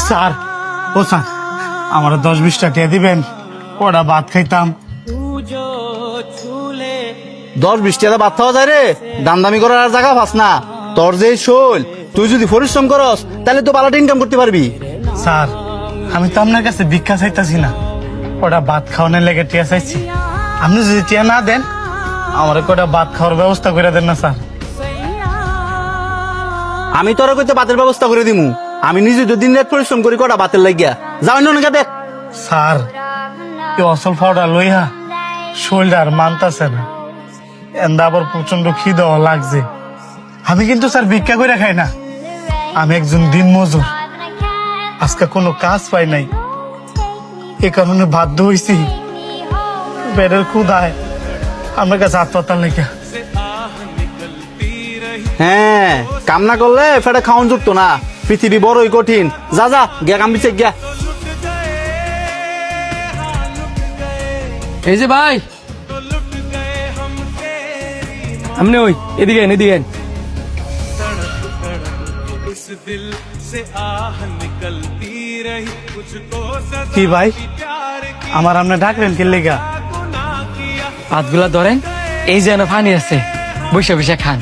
Sir ও sir আমার 10-20 টাকা দিবেন, কটা ভাত খাইতাম। 10-20 টাকা ভাত খাওয়া যায় রে? দামদামি করার আর জায়গা পাস না। তোর যে শৈল, তুই যদি পরিশ্রম করস তাহলে তো পালাটা ইনকাম করতে পারবি। স্যার আমি তো আপনার কাছে ভিক্ষা চাইতাছি না, কটা ভাত খাওয়ানোর লেগে টিয়া চাইছি। আপনি যদি টিয়া না দেন আমার কটা ভাত খাওয়ার ব্যবস্থা করে দেন না স্যার। আমি তোর কইতে ভাতের ব্যবস্থা করে দিমু। আমি নিজে তো দিন রাত পরিশ্রম করি কটা ভাতের লাগিয়া। যাও অন্য দেখ। স্যার এই অসল ফাওটা লইয়া শরীরটা আর মানতাছে না, এন্দা আবার প্রচন্ড খিদেও লাগছে। আমি কিন্তু স্যার ভিক্ষা করে খাই না, আমি একজন দিন মজুর। আজকে কোনো কাজ পাই নাই, এ কারণে বাধ্য হইছি পেটের ক্ষুধায় আমার কাছে হাসপাতাল লেগে। হ্যাঁ, কাম না করলে ফেটে খাওয়ান জুটতো না। পৃথিবী বড়ই কঠিন। যা যা গিয়া কাম বিছে গিয়া। এই যে ভাই, আপনি ওই এদিকে এদিকে। কি ভাই আমার আপনি ডাকলেন কি লেগা? ভাতগুলা ধরেন, এই যেন পানি আছে, বসে বসে খান।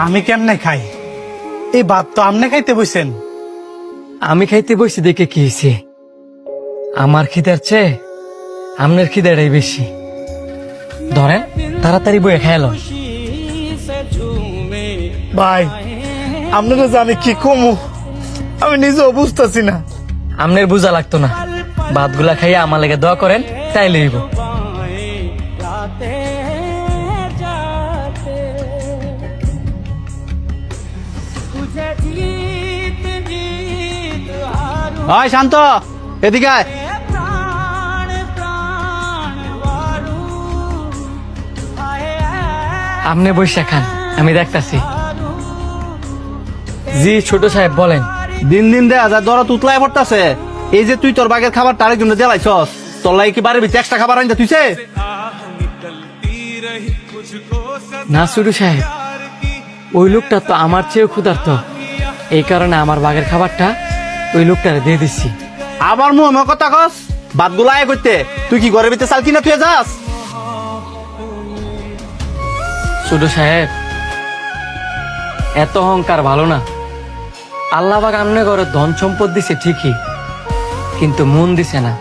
আমি কেমনে খাই? এই ভাত তো আপনি খাইতে বসেন। আমি খাইতে বসে দেখে কি হয়েছে? আমার খিদার চেয়ে আপনার খিদাটাই বেশি। ধরেন তাড়াতাড়ি বয়ে খেয়াল। ভাই আপনাকে যে আমি কি কমু আমি নিজেও বুঝতেছি না। আপনার বোঝা লাগতো না, ভাতগুলা খাইয়া আমার লেগে দোয়া করেন, তাই লইব। হয় শান্ত, এদিকে আয়। আপনি বসে খান, আমি দেখতাছি। জি ছোট সাহেব বলেন। দিন দিন দেখা যায় দরা তুতলায় পড়তাছে। এই যে তুই তোর বাগের খাবার তার জন্য জ্বালাইছস, তোর লাগে কি বাড়ির ভিতরে এক্সট্রা খাবার আনতে তুইছে? না ছোট সাহেব, ওই লোকটা তো আমার চেয়েও ক্ষুধার্ত, এই কারণে আমার বাগের খাবারটা ওই লোকটারে দিয়ে দিচ্ছি। আবার মুহ কথা কস, ভাতগুলো আয় করতে। তুই কি ঘরের ভিতরে চাল কিনা তুই যাস? ছোট সাহেব, এত অহংকার ভালো না। আল্লাহ পাক আমনে ঘরে ধন সম্পদ দিছে ঠিকই, কিন্তু মন দিছে না।